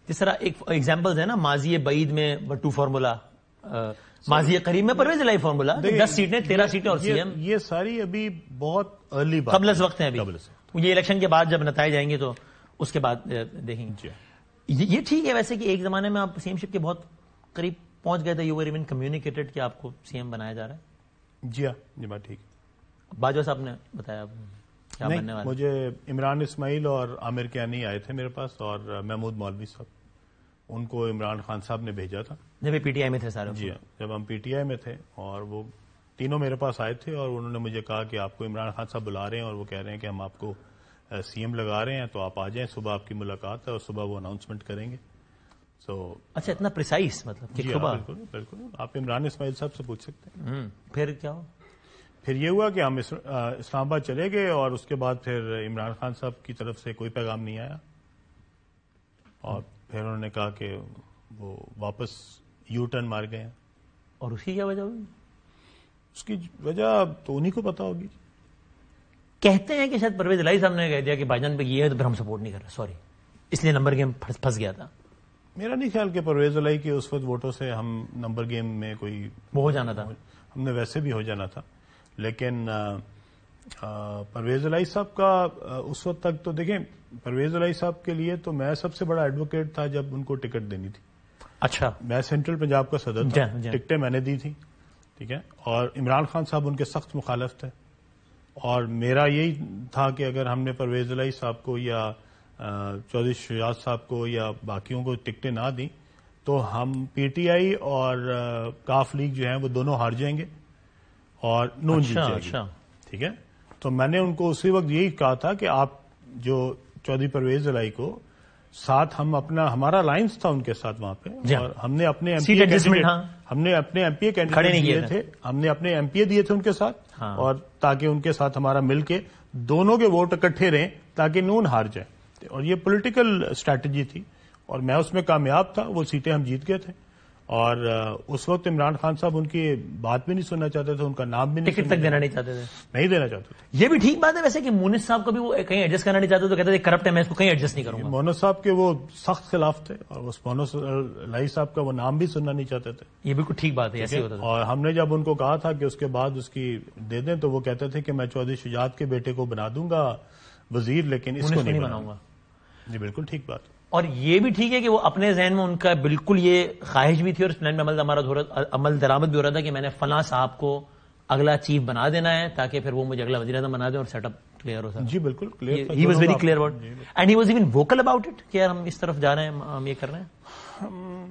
جس طرح ایک ایگزامپلز ہے نا ماضی بعید میں بٹو فارمولا, ماضی قریب میں پرویز الہی فارمولا, 10 سیٹیں 13 سیٹیں اور سی ایم. یہ ساری ابھی بہت ارلی بات, قبل از وقت ہیں ابھی. یہ الیکشن کے بعد جب نتائج آئیں گے تو اس کے بعد دیکھیں گے. یہ ٹھیک ہے ویسے کہ ایک زمانے میں آپ سی ایم شپ کے بہت قریب پہنچ گئے تھے, یو ور ایون کمیونیکیٹڈ کہ آپ کو سی ایم بنایا جا رہا ہے. جی ہاں, یہ بات ٹھیک ہے. باجوہ صاحب نے بتایا کیا بننے والا. مجھے عمران اسماعیل اور عامر کیانی آئے تھے میرے پاس, اور محمود مولوی صاحب, ان کو عمران خان صاحب نے بھیجا تھا جب پی ٹی آئی میں تھے سارے. جی ہاں, جب ہم پی ٹی آئی میں تھے, اور وہ تینوں میرے پاس آئے تھے, اور انہوں نے مجھے کہا کہ آپ کو عمران خان صاحب بلا رہے ہیں اور وہ کہہ رہے ہیں کہ ہم آپ کو سی ایم لگا رہے ہیں, تو آپ آ جائیں, صبح آپ کی ملاقات ہے اور صبح وہ اناؤنسمنٹ کریں گے. اچھا, اتنا پریسائز مطلب. جی ہاں, بالکل بالکل, آپ عمران اسماعیل صاحب سے پوچھ سکتے ہیں. پھر کیا ہو؟ پھر یہ ہوا کہ ہم اسلام آباد چلے گئے, اور اس کے بعد پھر عمران خان صاحب کی طرف سے کوئی پیغام نہیں آیا, اور پھر انہوں نے کہا کہ وہ واپس یو ٹرن مار گئے ہیں. اور اس کی کیا وجہ ہوئی؟ اس کی وجہ تو انہی کو پتا ہوگی. کہتے ہیں کہ شاید پرویز الہی صاحب نے کہہ دیا کہ بھائی جان پہ یہ ہے تو پھر ہم سپورٹ نہیں کر رہے, سوری, اس لیے نمبر گیم پھنس گیا تھا. میرا نہیں خیال کہ پرویز الہی کے اس وقت ووٹوں سے ہم نمبر گیم میں کوئی وہ ہو جانا تھا, ہم نے ویسے بھی ہو جانا تھا. لیکن پرویز الہی صاحب کا اس وقت تک تو دیکھیں, پرویز الہی صاحب کے لیے تو میں سب سے بڑا ایڈوکیٹ تھا جب ان کو ٹکٹ دینی تھی. اچھا, میں سینٹرل پنجاب کا صدر تھا, ٹکٹیں میں نے دی تھی, ٹھیک ہے, اور عمران خان صاحب ان کے سخت مخالف تھے, اور میرا یہی تھا کہ اگر ہم نے پرویز الہی صاحب کو یا چودھری شجاعت صاحب کو یا باقیوں کو ٹکٹیں نہ دیں تو ہم پی ٹی آئی اور کاف لیگ جو ہیں وہ دونوں ہار جائیں گے اور نون جیت جائے گی. ٹھیک ہے, تو میں نے ان کو اسی وقت یہی کہا تھا کہ آپ جو چودھری پرویز الہی کو ساتھ ہمارا الائنس تھا ان کے ساتھ وہاں پہ, اور ہم نے اپنے ایم پی اے کینڈیڈیٹ دیے تھے, ہم نے اپنے ایم پی اے دیے تھے ان کے ساتھ, اور تاکہ ان کے ساتھ ہمارا مل کے دونوں کے ووٹ اکٹھے رہیں تاکہ نون ہار جائے, اور یہ پولیٹیکل اسٹریٹجی تھی, اور میں اس میں کامیاب تھا, وہ سیٹیں ہم جیت گئے تھے. اور اس وقت عمران خان صاحب ان کی بات بھی نہیں سننا چاہتے تھے, ان کا نام بھی نہیں, ٹکٹ تک دینا نہیں چاہتے تھے, نہیں دینا چاہتے تھے. یہ بھی ٹھیک بات ہے ویسے کہ مونس صاحب کو بھی وہ کہیں ایڈجسٹ کرنا نہیں چاہتے تو کہتے تھے کرپٹ ہے, میں اس کو کہیں ایڈجسٹ نہیں کروں گا. مونس صاحب کے وہ سخت خلاف تھے, اور اس مونس الہی صاحب کا وہ نام بھی سننا نہیں چاہتے تھے. یہ بالکل ٹھیک بات ہے, ایسے ہوتا تھا. اور ہم نے جب ان کو کہا تھا کہ اس کے بعد اس کی دے دیں تو وہ کہتے تھے کہ میں چودھری شجاعت کے بیٹے کو بنا دوں گا وزیر, لیکن اس کو نہیں بناؤں گا. جی بالکل ٹھیک بات. اور یہ بھی ٹھیک ہے کہ وہ اپنے ذہن میں ان کا بالکل یہ خواہش بھی تھی, اور اس پلان میں عمل درآمد بھی ہو رہا تھا کہ میں نے فلاں صاحب کو اگلا چیف بنا دینا ہے تاکہ پھر وہ مجھے اگلا وزیر اعظم بنا دیں اور سیٹ اپ کلیئر ہو سکے. جی بالکل clear, he was very clear about, and he was even vocal about it کہ یار ہم اس طرف جا رہے ہیں, ہم یہ کر رہے ہیں.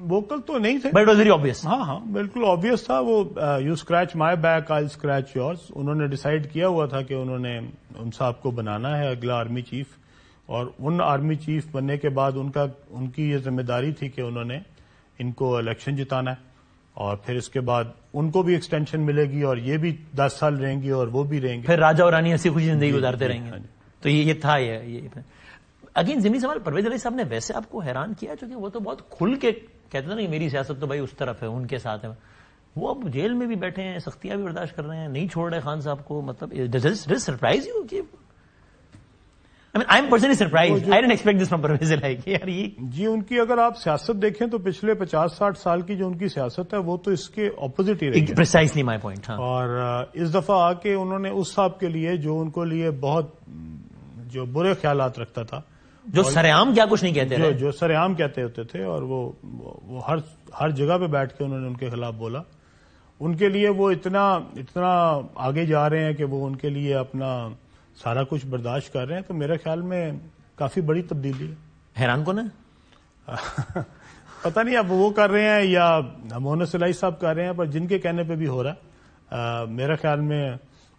ووکل تو نہیں تھے, but it was very obvious. ہاں بالکل آبویس تھا. وہ you scratch my back I scratch yours, انہوں نے ڈیسائیڈ کیا ہوا تھا کہ انہوں نے ان صاحب کو بنانا ہے اگلا آرمی چیف, اور ان آرمی چیف بننے کے بعد ان کی یہ ذمہ داری تھی کہ انہوں نے ان کو الیکشن جتانا ہے, اور پھر اس کے بعد ان کو بھی ایکسٹینشن ملے گی, اور یہ بھی 10 سال رہیں گی اور وہ بھی رہیں گے, پھر راجا اور رانی ہنسی خوشی زندگی گزارتے رہیں گے. تو یہ تھا. یہ اگین ضمنی سوال, پرویز الہی صاحب نے ویسے آپ کو حیران کیا چونکہ وہ تو بہت کھل کے کہتے تھے نا کہ میری سیاست تو بھائی اس طرف ہے, ان کے ساتھ ہے. وہ اب جیل میں بھی بیٹھے ہیں, سختیاں بھی برداشت کر رہے ہیں, نہیں چھوڑ رہے خان صاحب کو. مطلب سرپرائز یو کہ I am personally surprised. I didn't expect this from Parvez Ilahi. جی ان کی اگر آپ سیاست دیکھیں تو پچھلے 50-60 سال کی جو ان کی سیاست ہے وہ تو اس کے اپوزٹ ہی رہی ہے. Precisely my point. اور اس دفعہ آ کے انہوں نے اس صاحب کے لیے جو ان کو لیے بہت جو برے خیالات رکھتا تھا, جو سرعام کیا کچھ نہیں کہتے رہے, جو سرعام کہتے ہوتے تھے, اور وہ ہر جگہ پہ بیٹھ کے انہوں نے ان کے خلاف بولا, ان کے لیے وہ اتنا آگے جا رہے ہیں کہ وہ ان کے لیے اپنا سارا کچھ برداشت کر رہے ہیں. تو میرے خیال میں کافی بڑی تبدیلی ہے. حیران کون ہے؟ پتہ نہیں اب وہ کر رہے ہیں یا مونس الہی صاحب کر رہے ہیں, پر جن کے کہنے پہ بھی ہو رہا ہے میرے خیال میں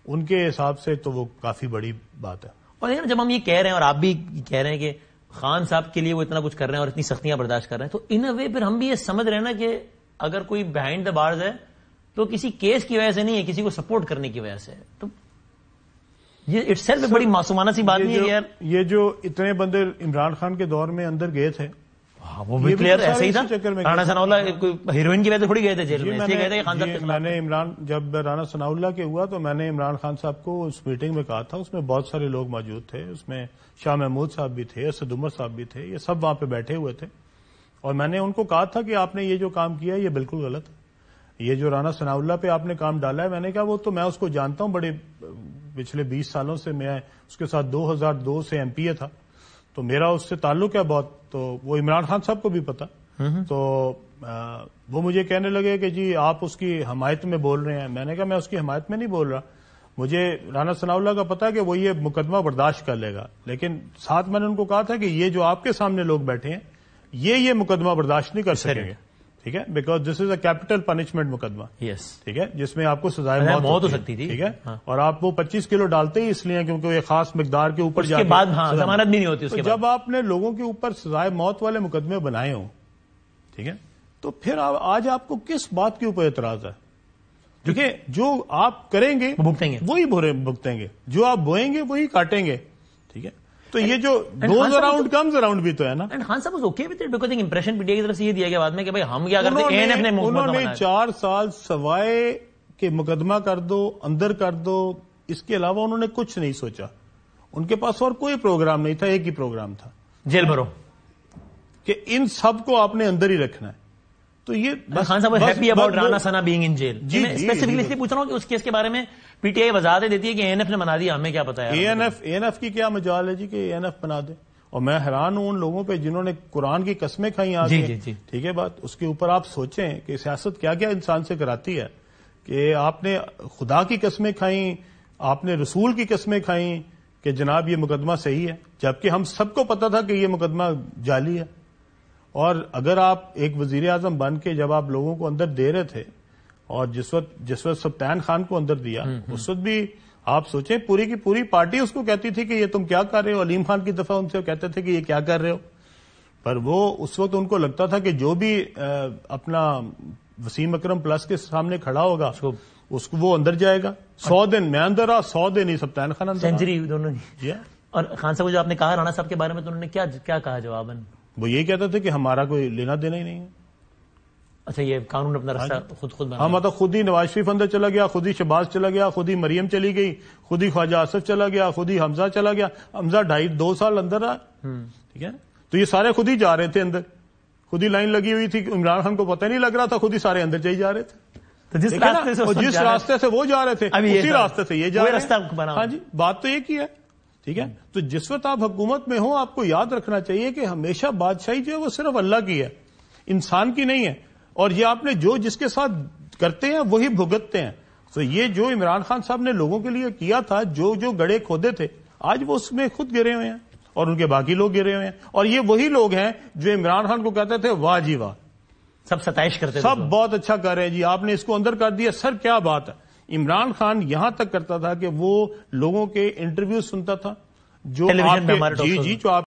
ان کے حساب سے تو وہ کافی بڑی بات ہے. اور جب ہم یہ کہہ رہے ہیں اور آپ بھی کہہ رہے ہیں کہ خان صاحب کے لیے وہ اتنا کچھ کر رہے ہیں اور اتنی سختیاں برداشت کر رہے ہیں, تو ان اے وے پھر ہم بھی یہ سمجھ رہے ہیں نا کہ اگر کوئی بہائنڈ دا بارز ہے تو کسی کیس کی وجہ سے نہیں ہے, کسی کو سپورٹ کرنے کی وجہ سے. تو یہ اٹ سیلف بڑی معصومانہ سی بات نہیں ہے یار. یہ جو اتنے بندے عمران خان کے دور میں اندر گئے تھے, وہ بھی کلیئر ایسے ہی تھا. رانا ثناء اللہ کوئی ہیروئن کی وجہ سے تھوڑی گئے تھے جیل میں, ایسے گئے تھے. میں نے جب رانا ثناء اللہ کے ہوا تو میں نے عمران خان صاحب کو اس میٹنگ میں کہا تھا, اس میں بہت سارے لوگ موجود تھے, اس میں شاہ محمود صاحب بھی تھے, اسد عمر صاحب بھی تھے, یہ سب وہاں پہ بیٹھے ہوئے تھے. اور میں نے ان کو کہا تھا کہ آپ نے یہ جو کام کیا ہے یہ بالکل غلط ہے. یہ جو رانا ثناء اللہ پہ آپ نے کام ڈالا ہے, میں نے کہا وہ تو میں اس کو جانتا ہوں, بڑے پچھلے 20 سالوں سے میں اس کے ساتھ 2002 سے ایم پی اے تھا, تو میرا اس سے تعلق ہے بہت, تو وہ عمران خان صاحب کو بھی پتا. تو وہ مجھے کہنے لگے کہ جی آپ اس کی حمایت میں بول رہے ہیں. میں نے کہا میں اس کی حمایت میں نہیں بول رہا, مجھے رانا ثناء اللہ کا پتا ہے کہ وہ یہ مقدمہ برداشت کر لے گا, لیکن ساتھ میں نے ان کو کہا تھا کہ یہ جو آپ کے سامنے لوگ بیٹھے ہیں یہ مقدمہ برداشت نہیں کر سکیں گے, ٹھیک ہے, because this is A capital punishment مقدمہ, ٹھیک ہے, جس میں آپ کو سزائے موت ہو سکتی تھی, ٹھیک ہے, اور آپ وہ 25 کلو ڈالتے ہی اس لیے کیونکہ وہ ایک خاص مقدار کے اوپر جا کے بعد ضمانت بھی نہیں ہوتی. تو جب آپ نے لوگوں کے اوپر سزائے موت والے مقدمے بنائے ہوں, ٹھیک ہے, تو پھر آج آپ کو کس بات کے اوپر اعتراض ہے؟ کیونکہ جو آپ کریں گے وہی بھگتیں گے, جو آپ بوئیں گے وہی کاٹیں گے, ٹھیک ہے. تو یہ جو گوز اراؤنڈ کمز اراؤنڈ بھی تو ہے نا. خان صاحب was okay with it because impression P T I کی طرف سے یہ دیا گیا بعد میں کہ بھائی ہم کیا کرتے ہیں, اے این ایف نے انہوں نے 4 سال سوائے کہ مقدمہ کر دو, اندر کر دو, اس کے علاوہ انہوں نے کچھ نہیں سوچا. ان کے پاس اور کوئی پروگرام نہیں تھا, ایک ہی پروگرام تھا, جیل بھرو, کہ ان سب کو آپ نے اندر ہی رکھنا ہے. تو یہ خان صاحب happy about Rana Sana being in jail. میں اسپیسیفکلی اس لیے پوچھ رہا ہوں کہ اس کیس کے بارے میں پی ٹی آئی وضاحت دیتی ہے کہ اے این ایف نے بنا دیا, ہمیں کیا پتا ہے. اے این ایف کی کیا مجال ہے جی کہ اے این ایف بنا دے, اور میں حیران ہوں ان لوگوں پہ جنہوں نے قرآن کی قسمیں کھائیں آ کے, ٹھیک ہے بات. اس کے اوپر آپ سوچیں کہ سیاست کیا کیا انسان سے کراتی ہے, کہ آپ نے خدا کی قسمیں کھائیں, آپ نے رسول کی قسمیں کھائیں کہ جناب یہ مقدمہ صحیح ہے, جبکہ ہم سب کو پتا تھا کہ یہ مقدمہ جعلی ہے. اور اگر آپ ایک وزیر اعظم بن کے جب آپ لوگوں کو اندر دے رہے تھے, اور جس وقت سبطین خان کو اندر دیا, اس وقت بھی آپ سوچیں پوری کی پوری پارٹی اس کو کہتی تھی کہ یہ تم کیا کر رہے ہو. علیم خان کی دفعہ ان سے کہتے تھے کہ یہ کیا کر رہے ہو, پر وہ اس وقت ان کو لگتا تھا کہ جو بھی اپنا وسیم اکرم پلس کے سامنے کھڑا ہوگا اس کو وہ اندر جائے گا. 100 دن میں اندر رہا, 100 دن ہی سبطین خان اندر, سینچری دونوں. اور خان صاحب جو آپ نے کہا رانا صاحب کے بارے میں, تو انہوں نے کیا کہا جواباً؟ وہ یہی کہتے تھے کہ ہمارا کوئی لینا دینا ہی نہیں ہے. اچھا, یہ قانون اپنا راستہ خود بنا. ہاں, مطلب خود ہی نواز شریف اندر چلا گیا, خود ہی شہباز چلا گیا, خود ہی مریم چلی گئی, خود ہی خواجہ آصف چلا گیا, خود ہی حمزہ چلا گیا. حمزہ 2.5 سال اندر رہا, ٹھیک ہے. تو یہ سارے خود ہی جا رہے تھے اندر, خود ہی لائن لگی ہوئی تھی, عمران خان کو پتہ نہیں لگ رہا تھا, خود ہی سارے اندر جائی جا رہے تھے. جس راستے سے وہ جا رہے تھے اسی راستے سے یہ جا رہے ہیں. ہاں جی, بات تو یہ کی ہے, ٹھیک ہے. تو جس وقت آپ حکومت میں ہوں آپ کو یاد رکھنا چاہیے کہ ہمیشہ بادشاہی جو ہے وہ صرف اللہ کی ہے, انسان کی نہیں ہے. اور یہ آپ نے جو جس کے ساتھ کرتے ہیں وہی بھگتتے ہیں. تو یہ جو عمران خان صاحب نے لوگوں کے لیے کیا تھا, جو گڑھے کھودے تھے, آج وہ اس میں خود گرے ہوئے ہیں اور ان کے باقی لوگ گرے ہوئے ہیں. اور یہ وہی لوگ ہیں جو عمران خان کو کہتے تھے واہ جی واہ, سب ستائش کرتے, سب بہت اچھا کر رہے ہیں جی, آپ نے اس کو اندر کر دیا, سر کیا بات ہے. عمران خان یہاں تک کرتا تھا کہ وہ لوگوں کے انٹرویو سنتا تھا جو آپ